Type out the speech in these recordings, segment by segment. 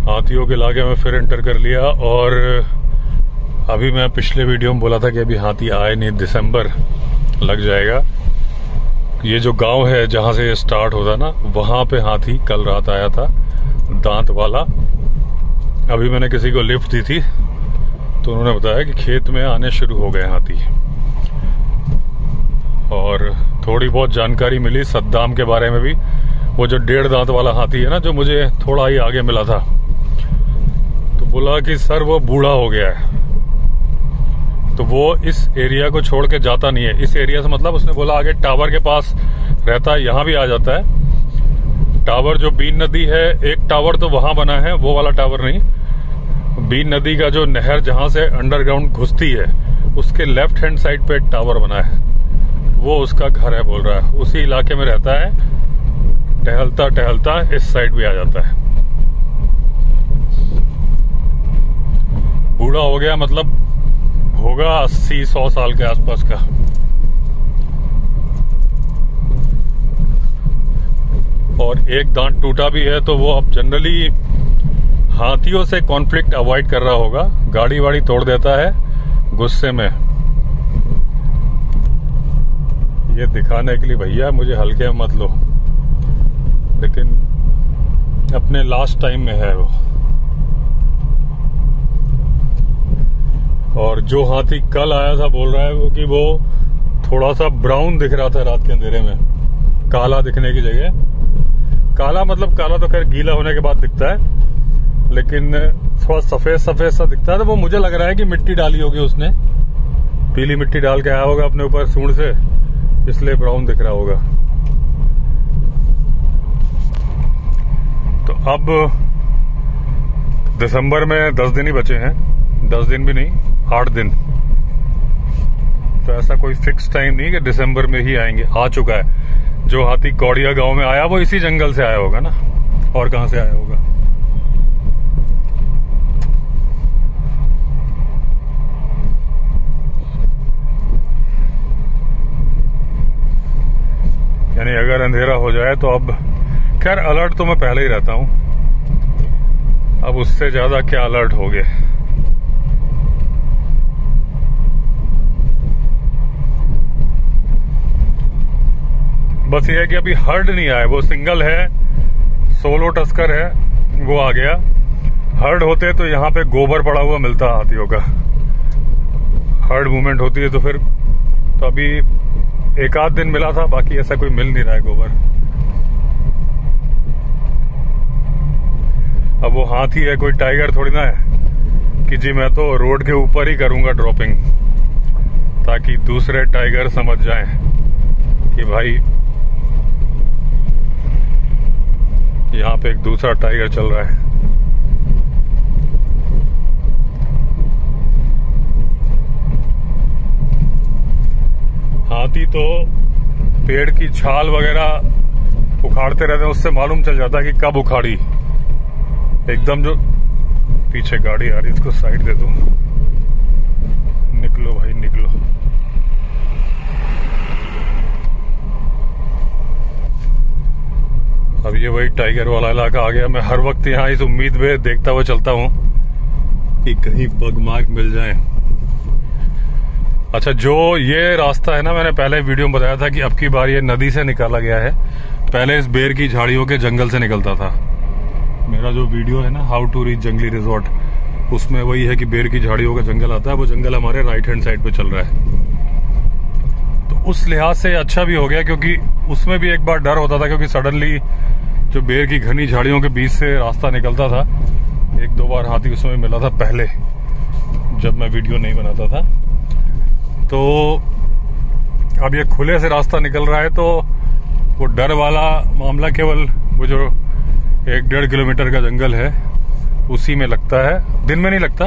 हाथियों के इलाके में फिर एंटर कर लिया। और अभी मैं पिछले वीडियो में बोला था कि अभी हाथी आए नहीं, दिसंबर लग जाएगा। ये जो गांव है जहां से ये स्टार्ट होता ना, वहां पे हाथी कल रात आया था, दांत वाला। अभी मैंने किसी को लिफ्ट दी थी तो उन्होंने बताया कि खेत में आने शुरू हो गए हाथी। और थोड़ी बहुत जानकारी मिली सद्दाम के बारे में भी। वो जो 1.5 दांत वाला हाथी है ना, जो मुझे थोड़ा ही आगे मिला था, तो बोला कि सर वो बूढ़ा हो गया है, तो वो इस एरिया को छोड़ के जाता नहीं है। इस एरिया से मतलब उसने बोला आगे टावर के पास रहता है, यहाँ भी आ जाता है। टावर जो बीन नदी है, एक टावर तो वहां बना है, वो वाला टावर नहीं। बीन नदी का जो नहर जहां से अंडरग्राउंड घुसती है, उसके लेफ्ट हैंड साइड पे एक टावर बना है, वो उसका घर है बोल रहा है। उसी इलाके में रहता है, टहलता टहलता इस साइड भी आ जाता है। बूढ़ा हो गया मतलब होगा 80-100 साल के आसपास का। और एक दांत टूटा भी है, तो वो अब जनरली हाथियों से कॉन्फ्लिक्ट अवॉइड कर रहा होगा। गाड़ी वाड़ी तोड़ देता है गुस्से में। ये दिखाने के लिए भैया मुझे हल्के में मत लो, लेकिन अपने लास्ट टाइम में है वो। और जो हाथी कल आया था बोल रहा है वो कि वो थोड़ा सा ब्राउन दिख रहा था रात के अंधेरे में, काला दिखने की जगह। काला मतलब काला तो खैर गीला होने के बाद दिखता है, लेकिन थोड़ा सफेद सफेद सा दिखता है। तो वो मुझे लग रहा है कि मिट्टी डाली होगी उसने, पीली मिट्टी डाल के आया होगा अपने ऊपर सूंड से, इसलिए ब्राउन दिख रहा होगा। तो अब दिसंबर में 10 दिन ही बचे हैं, 10 दिन भी नहीं, 8 दिन। तो ऐसा कोई फिक्स टाइम नहीं कि दिसंबर में ही आएंगे। आ चुका है। जो हाथी कौड़िया गांव में आया वो इसी जंगल से आया होगा ना, और कहां से आया होगा। यानी अगर अंधेरा हो जाए तो अब खैर अलर्ट तो मैं पहले ही रहता हूं, अब उससे ज्यादा क्या अलर्ट हो गए। बस ये है कि अभी हर्ड नहीं आया, वो सिंगल है, सोलो टस्कर है, वो आ गया। हर्ड होते तो यहाँ पे गोबर पड़ा हुआ मिलता हाथियों का। हर्ड मूवमेंट होती है तो फिर तो अभी 1 आध दिन मिला था, बाकी ऐसा कोई मिल नहीं रहा है गोबर। अब वो हाथी है, कोई टाइगर थोड़ी ना है कि जी मैं तो रोड के ऊपर ही करूंगा ड्रॉपिंग, ताकि दूसरे टाइगर समझ जाएं कि भाई यहाँ पे एक दूसरा टाइगर चल रहा है। हाथी तो पेड़ की छाल वगैरह उखाड़ते रहते हैं, उससे मालूम चल जाता है कि कब उखाड़ी। एकदम जो पीछे गाड़ी आ रही है, इसको साइड दे दो। निकलो भाई निकलो। अब ये वही टाइगर वाला इलाका आ गया। मैं हर वक्त यहाँ इस उम्मीद में देखता हुआ चलता हूँ कि कहीं बग मार्क मिल जाए। अच्छा, जो ये रास्ता है ना, मैंने पहले वीडियो में बताया था कि अब की बार ये नदी से निकाला गया है। पहले इस बेर की झाड़ियों के जंगल से निकलता था। मेरा जो वीडियो है ना, हाउ टू रीच जंगली रिजॉर्ट, उसमें वही है कि बेर की झाड़ियों का जंगल आता है। वो जंगल हमारे राइट हैंड साइड पे चल रहा है, तो उस लिहाज से अच्छा भी हो गया, क्योंकि उसमें भी एक बार डर होता था, क्योंकि सडनली जो बेर की घनी झाड़ियों के बीच से रास्ता निकलता था। 1-2 बार हाथी उसमें मिला था पहले, जब मैं वीडियो नहीं बनाता था। तो अब ये खुले से रास्ता निकल रहा है, तो वो डर वाला मामला केवल वो जो 1-1.5 किलोमीटर का जंगल है उसी में लगता है, दिन में नहीं लगता।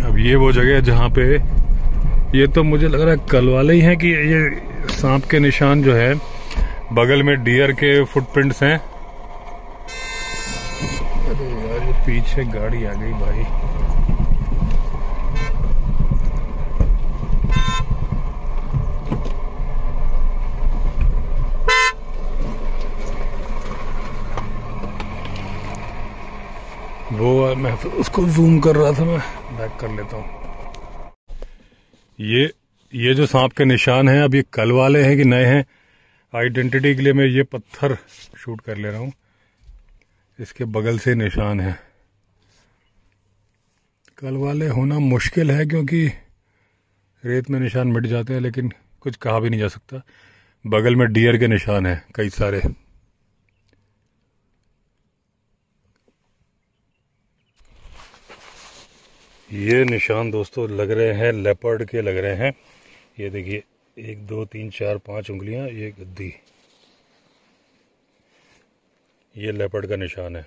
अब ये वो जगह है जहाँ पे, ये तो मुझे लग रहा है कल वाले ही हैं कि ये सांप के निशान जो है, बगल में डियर के फुटप्रिंट्स हैं। अरे यार, ये पीछे गाड़ी आ गई भाई। वो मैं उसको जूम कर रहा था, मैं बैक कर लेता हूँ। ये जो सांप के निशान हैं, अब ये कल वाले हैं कि नए हैं, आइडेंटिटी के लिए मैं ये पत्थर शूट कर ले रहा हूँ। इसके बगल से निशान है। कल वाले होना मुश्किल है क्योंकि रेत में निशान मिट जाते हैं, लेकिन कुछ कहा भी नहीं जा सकता। बगल में डियर के निशान हैं कई सारे। ये निशान दोस्तों लग रहे हैं लेपर्ड के लग रहे हैं। ये देखिए 1 2 3 4 5 उंगलियां, ये गद्दी, ये लेपर्ड का निशान है।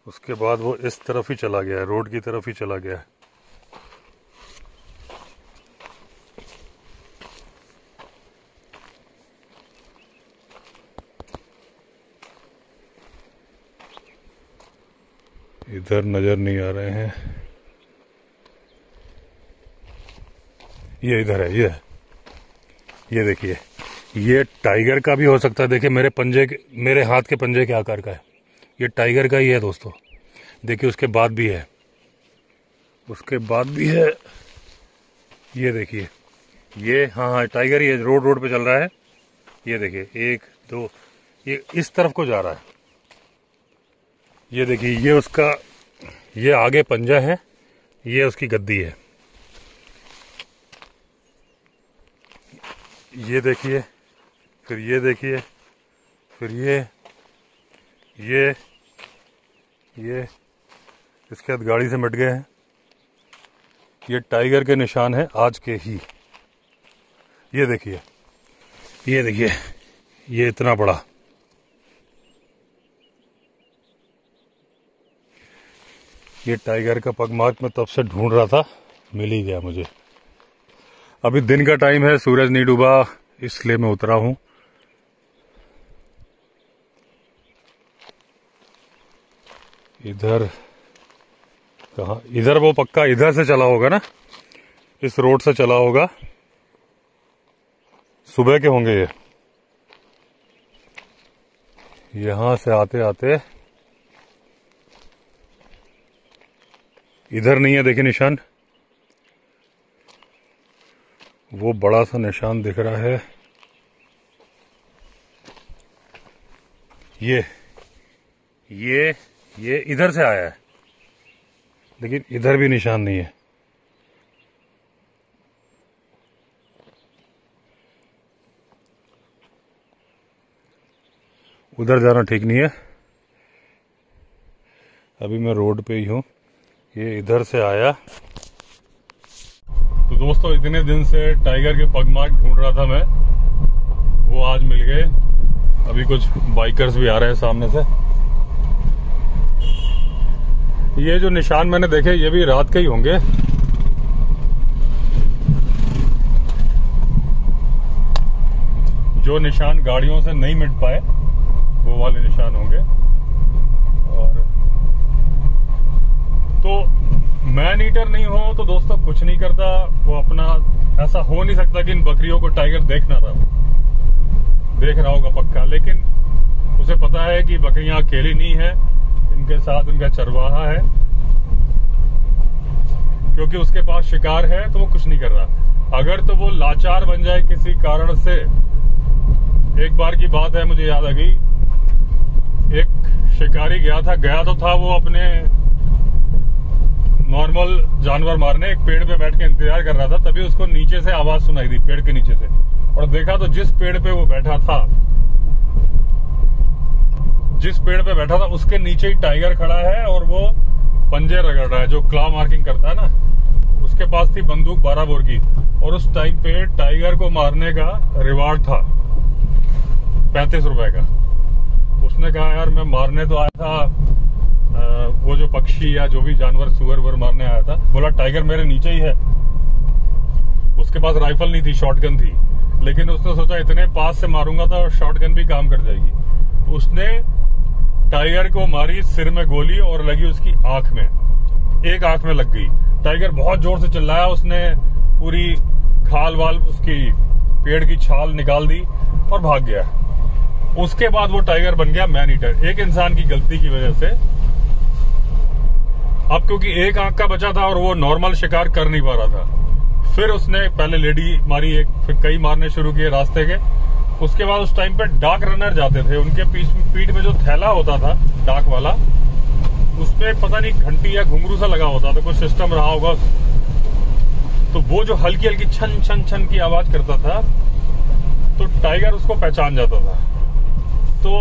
उसके बाद वो इस तरफ ही चला गया है, रोड की तरफ ही चला गया है। इधर नजर नहीं आ रहे हैं। ये इधर है, ये देखिए, ये टाइगर का भी हो सकता है। देखिए मेरे हाथ के पंजे के आकार का है। ये टाइगर का ही है दोस्तों। देखिए उसके बाद भी है, उसके बाद भी है। ये देखिए, ये हाँ टाइगर ही है, रोड पे चल रहा है। ये देखिए 1 2, ये इस तरफ को जा रहा है। ये देखिए, ये उसका, ये आगे पंजा है, ये उसकी गद्दी है। ये देखिए, फिर ये देखिए, फिर ये इसके हाथ गाड़ी से मिट गए हैं। ये टाइगर के निशान है आज के ही। ये देखिए, ये इतना बड़ा। ये टाइगर का पग मार्क मैं तब से ढूंढ रहा था, मिल ही गया मुझे। अभी दिन का टाइम है, सूरज नहीं डूबा, इसलिए मैं उतरा हूं। इधर कहाँ? इधर वो पक्का इधर से चला होगा ना, इस रोड से चला होगा। सुबह के होंगे ये। यहां से आते आते इधर नहीं है, देखिए निशान, वो बड़ा सा निशान दिख रहा है। ये इधर से आया है, लेकिन इधर भी निशान नहीं है। उधर जाना ठीक नहीं है। अभी मैं रोड पे ही हूं। ये इधर से आया। तो दोस्तों, इतने दिन से टाइगर के पग मार्क ढूंढ रहा था मैं, वो आज मिल गए। अभी कुछ बाइकर्स भी आ रहे हैं सामने से। ये जो निशान मैंने देखे, ये भी रात के ही होंगे। जो निशान गाड़ियों से नहीं मिट पाए, वो वाले निशान होंगे। और तो मैन ईटर नहीं हो तो दोस्तों कुछ नहीं करता वो अपना। ऐसा हो नहीं सकता कि इन बकरियों को टाइगर देख रहा होगा पक्का, लेकिन उसे पता है कि बकरियां अकेली नहीं है, इनके साथ उनका चरवाहा है। क्योंकि उसके पास शिकार है तो वो कुछ नहीं कर रहा। अगर तो वो लाचार बन जाए किसी कारण से। एक बार की बात है, मुझे याद आ गई, एक शिकारी गया तो था वो अपने नॉर्मल जानवर मारने, एक पेड़ पे बैठ के इंतजार कर रहा था। तभी उसको नीचे से आवाज सुनाई दी, पेड़ के नीचे से, और देखा तो जिस पेड़ पे वो बैठा था उसके नीचे ही टाइगर खड़ा है और वो पंजे रगड़ रहा है, जो क्लॉ मार्किंग करता है ना। उसके पास थी बंदूक 12 बोर की, और उस टाइम पे टाइगर को मारने का रिवार्ड था 35 रुपए का। उसने कहा यार मैं मारने तो आया था वो जो पक्षी या जो भी जानवर सुअर वुअर मारने आया था। बोला टाइगर मेरे नीचे ही है। उसके पास राइफल नहीं थी, शॉटगन थी, लेकिन उसने सोचा इतने पास से मारूंगा तो शॉटगन भी काम कर जाएगी। उसने टाइगर को मारी सिर में गोली और लगी उसकी आंख में, एक आंख में लग गई। टाइगर बहुत जोर से चिल्लाया, उसने पूरी खाल वाल उसकी पेड़ की छाल निकाल दी और भाग गया। उसके बाद वो टाइगर बन गया मैन ईटर, एक इंसान की गलती की वजह से। अब क्योंकि एक आंख का बचा था और वो नॉर्मल शिकार कर नहीं पा रहा था, फिर उसने पहले लेडी मारी एक, फिर कई मारने शुरू किए रास्ते के। उसके बाद उस टाइम पे डाक रनर जाते थे, उनके पीठ में जो थैला होता था डाक वाला, उसमें पता नहीं घंटी या घुंघरू सा लगा होता था, कुछ सिस्टम रहा होगा। तो वो जो हल्की हल्की छन छन छन की आवाज करता था, तो टाइगर उसको पहचान जाता था। तो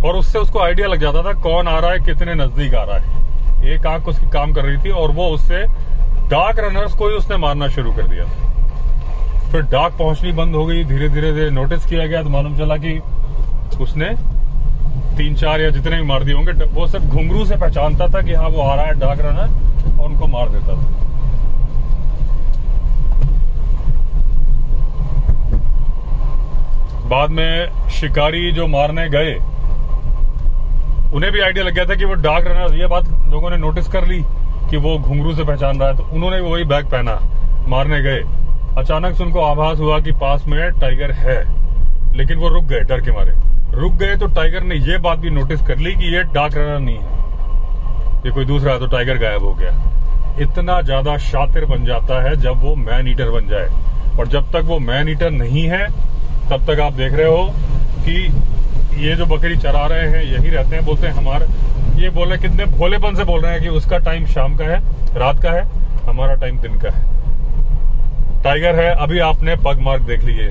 और उससे उसको आइडिया लग जाता था कौन आ रहा है, कितने नजदीक आ रहा है। एक आंख उसकी काम कर रही थी और वो उससे डाक रनर्स को ही उसने मारना शुरू कर दिया। फिर डाक पहुंचनी बंद हो गई, धीरे धीरे नोटिस किया गया तो मालूम चला कि उसने 3-4 या जितने भी मार दिए होंगे, वो सब घुंघरू से पहचानता था कि हाँ वो आ रहा है डाक रनर, और उनको मार देता था। बाद में शिकारी जो मारने गए, उन्हें भी आइडिया लग गया था कि वो डाक रनर, ये बात लोगों ने नोटिस कर ली कि वो घुंघरू से पहचान रहा है, तो उन्होंने वही बैग पहना, मारने गए। अचानक से उनको आभास हुआ कि पास में टाइगर है, लेकिन वो रुक गए, डर के मारे रुक गए। तो टाइगर ने ये बात भी नोटिस कर ली कि ये डाक रनर नहीं है, ये कोई दूसरा है, तो टाइगर गायब हो गया। इतना ज्यादा शातिर बन जाता है जब वो मैन ईटर बन जाए, और जब तक वो मैन ईटर नहीं है तब तक आप देख रहे हो कि ये जो बकरी चरा रहे हैं यही रहते हैं, बोलते हैं हमारा, ये बोल रहे कितने भोलेपन से बोल रहे हैं कि उसका टाइम शाम का है, रात का है, हमारा टाइम दिन का है। टाइगर है, अभी आपने पग मार्क देख लिए,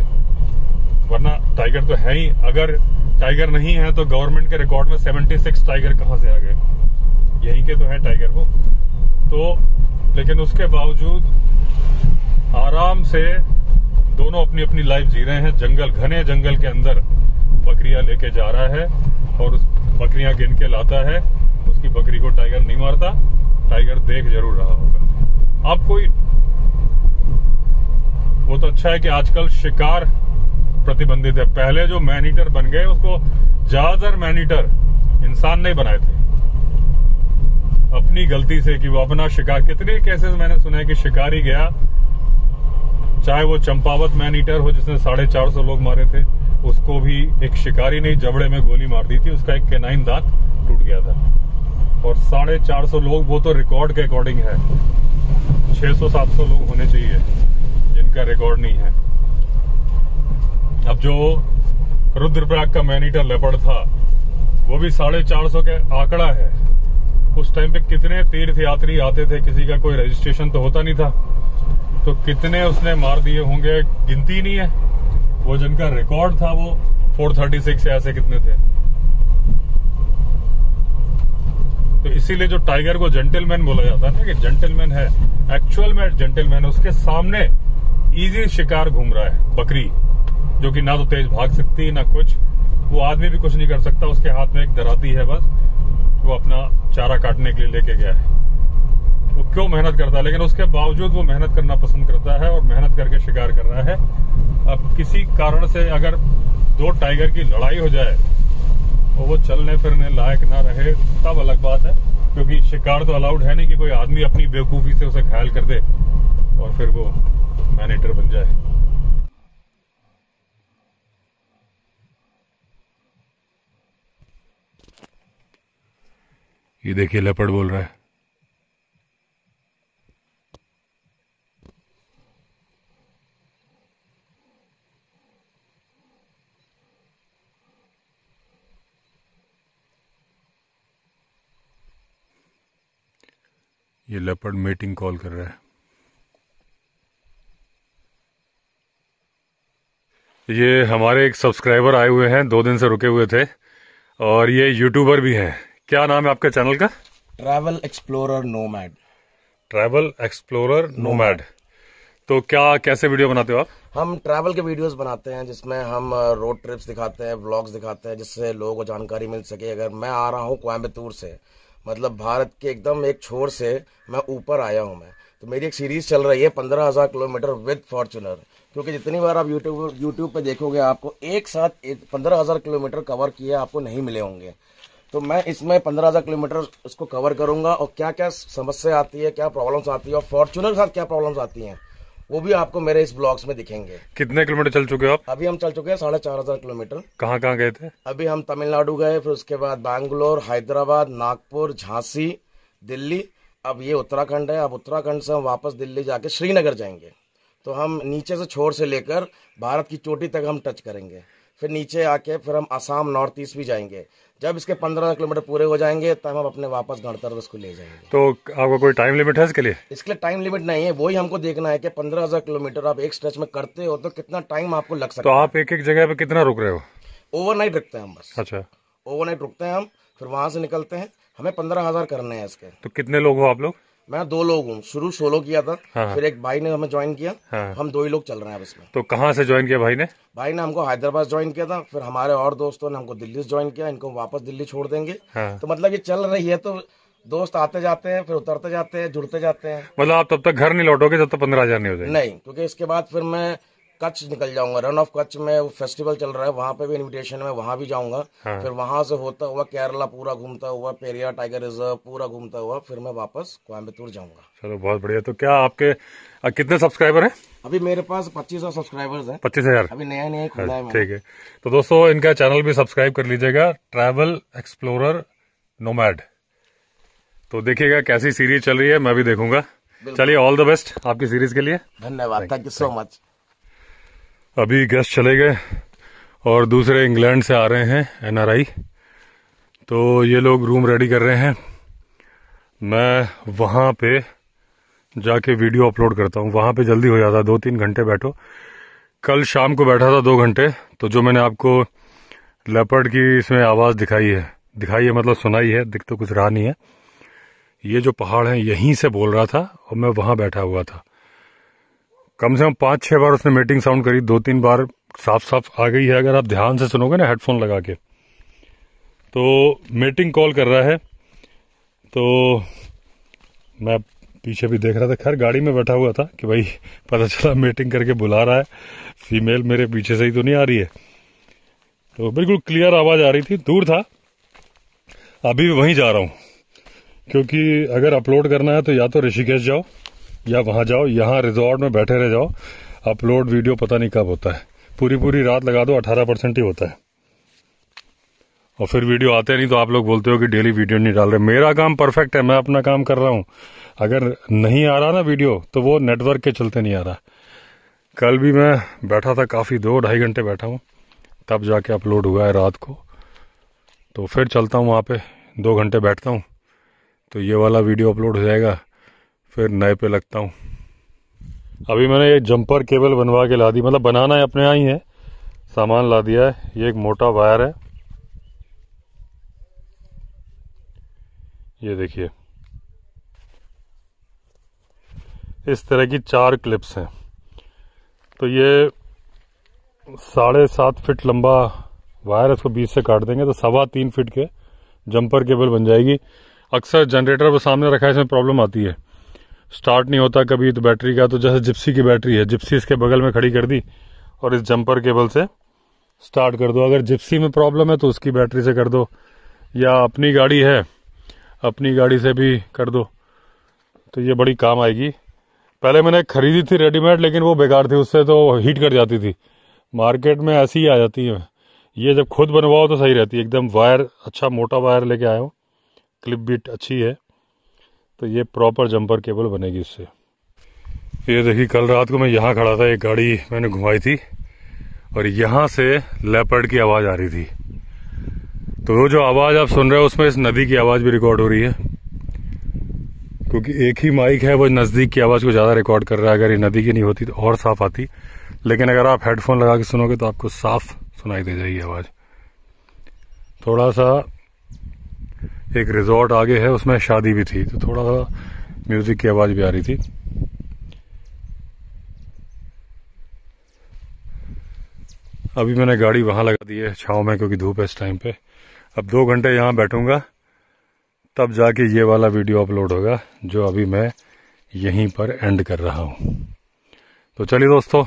वरना टाइगर तो है ही। अगर टाइगर नहीं है तो गवर्नमेंट के रिकॉर्ड में 76 टाइगर कहां से आ गए, यहीं के तो है टाइगर वो। तो लेकिन उसके बावजूद आराम से दोनों अपनी अपनी लाइफ जी रहे हैं। जंगल, घने जंगल के अंदर बकरियां लेके जा रहा है और उस बकरियां गिन के लाता है। उसकी बकरी को टाइगर नहीं मारता, टाइगर देख जरूर रहा होगा। अब कोई, वो तो अच्छा है कि आजकल शिकार प्रतिबंधित है। पहले जो मैन ईटर बन गए, उसको ज्यादातर मैन ईटर इंसान नहीं बनाए थे अपनी गलती से, कि वो अपना शिकार, कितने केसेस मैंने सुना है कि शिकारी गया, चाहे वो चंपावत मैन ईटर हो जिसने 450 लोग मारे थे, उसको भी एक शिकारी ने जबड़े में गोली मार दी थी, उसका एक कैनाइन दांत टूट गया था। और 450 लोग, वो तो रिकॉर्ड के अकॉर्डिंग है, 600-700 लोग होने चाहिए जिनका रिकॉर्ड नहीं है। अब जो रुद्रप्रयाग का मैन ईटर लेपर्ड था, वो भी 450 के आंकड़ा है। उस टाइम पे कितने तीर्थ यात्री आते थे, किसी का कोई रजिस्ट्रेशन तो होता नहीं था, तो कितने उसने मार दिए होंगे, गिनती नहीं है। वो जिनका रिकॉर्ड था वो 436 या ऐसे कितने थे। तो इसीलिए जो टाइगर को जेंटलमैन बोला जाता है ना, कि जेंटलमैन है, एक्चुअल में जेंटलमैन है। उसके सामने इजी शिकार घूम रहा है, बकरी, जो कि ना तो तेज भाग सकती ना कुछ, वो आदमी भी कुछ नहीं कर सकता। उसके हाथ में एक दराती है बस, वो अपना चारा काटने के लिए लेके गया है। वो क्यों मेहनत करता है, लेकिन उसके बावजूद वो मेहनत करना पसंद करता है और मेहनत करके शिकार कर रहा है। अब किसी कारण से अगर 2 टाइगर की लड़ाई हो जाए और वो चलने फिरने लायक ना रहे, तब अलग बात है, क्योंकि शिकार तो अलाउड है नहीं कि कोई आदमी अपनी बेवकूफी से उसे घायल कर दे और फिर वो मैन ईटर बन जाए। ये देखिए लेपर्ड बोल रहा है। ये लेपर्ड मीटिंग कॉल कर रहा है। ये हमारे एक सब्सक्राइबर आए हुए हैं, 2 दिन से रुके हुए थे, और ये यूट्यूबर भी हैं। क्या नाम है आपके चैनल का? Travel explorer nomad. Travel explorer nomad. तो क्या, कैसे वीडियो बनाते हो आप? हम ट्रैवल के वीडियोस बनाते हैं, जिसमें हम रोड ट्रिप्स दिखाते हैं, व्लॉग्स दिखाते हैं, जिससे लोगों को जानकारी मिल सके। अगर मैं आ रहा हूँ कोयम्बतूर से, मतलब भारत के एकदम एक छोर से मैं ऊपर आया हूँ मैं, तो मेरी एक सीरीज चल रही है 15,000 किलोमीटर विद फॉर्च्यूनर। क्योंकि जितनी बार आप यूट्यूब पे देखोगे आपको एक साथ 15,000 किलोमीटर कवर किए आपको नहीं मिले होंगे। तो मैं इसमें 15,000 किलोमीटर इसको कवर करूंगा और क्या क्या समस्या आती है, क्या प्रॉब्लम्स आती है और फॉर्च्यूनर के साथ क्या प्रॉब्लम्स आती हैं वो भी आपको मेरे इस ब्लॉग्स में दिखेंगे। कितने किलोमीटर चल चुके हो आप? अभी हम चल चुके हैं 4,500 किलोमीटर। कहाँ कहाँ गए थे? अभी हम तमिलनाडु गए, फिर उसके बाद बैंगलोर, हैदराबाद, नागपुर, झांसी, दिल्ली। अब ये उत्तराखंड है। अब उत्तराखंड से हम वापस दिल्ली जाके श्रीनगर जाएंगे। तो हम नीचे से छोर से लेकर भारत की चोटी तक हम टच करेंगे। फिर नीचे आके फिर हम आसाम, नॉर्थ ईस्ट भी जाएंगे। जब इसके 15 किलोमीटर पूरे हो जाएंगे तब हम अपने वापस गणतंत्र दिवस को ले जाएंगे। तो आपका कोई टाइम लिमिट है इसके लिए? इसके लिए टाइम लिमिट नहीं है, वही हमको देखना है कि 15,000 किलोमीटर आप एक स्ट्रेच में करते हो तो कितना टाइम आपको लग सकता है। तो आप एक एक जगह पे कितना रुक रहे हो? ओवरनाइट रुकते हैं हम बस। अच्छा, ओवरनाइट रुकते हैं हम, फिर वहां से निकलते हैं। हमें 15,000 करने हैं इसके। तो कितने लोग हो आप लोग? मैं 2 लोग हूँ। शुरू सोलो किया था। हाँ। फिर एक भाई ने हमें ज्वाइन किया। हाँ। हम 2 ही लोग चल रहे हैं अब इसमें। तो कहाँ से ज्वाइन किया भाई ने? भाई ने हमको हैदराबाद ज्वाइन किया था। फिर हमारे और दोस्तों ने हमको दिल्ली से ज्वाइन किया। इनको वापस दिल्ली छोड़ देंगे। हाँ। तो मतलब ये चल रही है, तो दोस्त आते जाते हैं, फिर उतरते जाते हैं, जुड़ते जाते हैं। मतलब आप तब तक घर नहीं लौटोगे जब तक 15,000 नहीं हो जाएंगे? नहीं, क्योंकि इसके बाद फिर मैं कच्छ निकल जाऊंगा। रन ऑफ कच्छ में वो फेस्टिवल चल रहा है, वहां पे भी इनविटेशन है, वहां भी जाऊंगा। हाँ। फिर वहां से होता हुआ केरला पूरा घूमता हुआ, पेरियार टाइगर रिजर्व पूरा घूमता हुआ फिर मैं वापस कोयम्बतूर जाऊंगा। चलो बहुत बढ़िया। तो क्या आपके कितने सब्सक्राइबर हैं? अभी मेरे पास 25,000 सब्सक्राइबर्स हैं। 25,000? अभी नया खुला है मैंने। ठीक है। तो दोस्तों इनका चैनल भी सब्सक्राइब कर लीजिएगा, ट्रैवल एक्सप्लोरर नोमैड। तो देखिएगा कैसी सीरीज चल रही है, मैं भी देखूंगा। चलिए, ऑल द बेस्ट आपकी सीरीज के लिए। धन्यवाद, थैंक यू सो मच। अभी गेस्ट चले गए और दूसरे इंग्लैंड से आ रहे हैं, NRI। तो ये लोग रूम रेडी कर रहे हैं। मैं वहाँ पे जाके वीडियो अपलोड करता हूँ। वहाँ पे जल्दी हो जाता है, 2-3 घंटे बैठो। कल शाम को बैठा था 2 घंटे। तो जो मैंने आपको लेपर्ड की इसमें आवाज़ दिखाई है मतलब सुनाई है, दिख तो कुछ रहा नहीं है। ये जो पहाड़ है यहीं से बोल रहा था और मैं वहाँ बैठा हुआ था। कम से कम 5-6 बार उसने मीटिंग साउंड करी, 2-3 बार साफ साफ आ गई है। अगर आप ध्यान से सुनोगे ना हेडफोन लगा के, तो मीटिंग कॉल कर रहा है। तो मैं पीछे भी देख रहा था, खैर गाड़ी में बैठा हुआ था कि भाई पता चला मीटिंग करके बुला रहा है। फीमेल मेरे पीछे से ही तो नहीं आ रही है। तो बिल्कुल क्लियर आवाज़ आ रही थी, दूर था। अभी वहीं जा रहा हूँ, क्योंकि अगर अपलोड करना है तो या तो ऋषिकेश जाओ या वहां जाओ। यहाँ रिजॉर्ट में बैठे रह जाओ, अपलोड वीडियो पता नहीं कब होता है। पूरी रात लगा दो, 18% ही होता है। और फिर वीडियो आते नहीं तो आप लोग बोलते हो कि डेली वीडियो नहीं डाल रहे। मेरा काम परफेक्ट है, मैं अपना काम कर रहा हूँ। अगर नहीं आ रहा ना वीडियो तो वो नेटवर्क के चलते नहीं आ रहा। कल भी मैं बैठा था काफ़ी, 2-2.5 घंटे बैठा हूँ, तब जाके अपलोड हुआ है रात को। तो फिर चलता हूँ वहाँ पे, 2 घंटे बैठता हूँ, तो ये वाला वीडियो अपलोड हो जाएगा, फिर नए पे लगता हूँ। अभी मैंने ये जंपर केबल बनवा के ला दी, मतलब बनाना है अपने यहाँ ही है, सामान ला दिया है। ये एक मोटा वायर है, ये देखिए। इस तरह की 4 क्लिप्स हैं। तो ये 7.5 फीट लंबा वायर, इसको बीच से काट देंगे तो 3.25 फीट के जंपर केबल बन जाएगी। अक्सर जनरेटर पर सामने रखा है, इसमें प्रॉब्लम आती है, स्टार्ट नहीं होता कभी। तो बैटरी का, तो जैसे जिप्सी की बैटरी है, जिप्सी इसके बगल में खड़ी कर दी और इस जंपर केबल से स्टार्ट कर दो। अगर जिप्सी में प्रॉब्लम है तो उसकी बैटरी से कर दो, या अपनी गाड़ी है अपनी गाड़ी से भी कर दो, तो ये बड़ी काम आएगी। पहले मैंने खरीदी थी रेडीमेड, लेकिन वो बेकार थी, उससे तो हीट कर जाती थी। मार्केट में ऐसी ही आ जाती है। ये जब खुद बनवाओ तो सही रहती है एकदम। वायर अच्छा मोटा वायर लेके आया हूँ, क्लिप भी अच्छी है, तो ये प्रॉपर जंपर केबल बनेगी इससे। ये देखिए, कल रात को मैं यहाँ खड़ा था, एक गाड़ी मैंने घुमाई थी और यहाँ से लेपर्ड की आवाज़ आ रही थी। तो वो जो आवाज़ आप सुन रहे हो उसमें इस नदी की आवाज़ भी रिकॉर्ड हो रही है, क्योंकि एक ही माइक है, वो नज़दीक की आवाज़ को ज़्यादा रिकॉर्ड कर रहा है। अगर ये नदी की नहीं होती तो और साफ आती, लेकिन अगर आप हेडफोन लगा के सुनोगे तो आपको साफ सुनाई दे जाएगी आवाज़। थोड़ा सा एक रिजॉर्ट आगे है, उसमें शादी भी थी, तो थोड़ा सा म्यूजिक की आवाज़ भी आ रही थी। अभी मैंने गाड़ी वहाँ लगा दी है छाँव में, क्योंकि धूप है इस टाइम पे। अब 2 घंटे यहाँ बैठूंगा, तब जाके ये वाला वीडियो अपलोड होगा, जो अभी मैं यहीं पर एंड कर रहा हूँ। तो चलिए दोस्तों,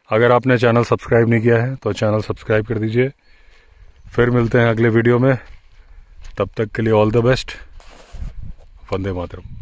अगर आपने चैनल सब्सक्राइब नहीं किया है तो चैनल सब्सक्राइब कर दीजिए। फिर मिलते हैं अगले वीडियो में, तब तक के लिए all the best. Vande Mataram.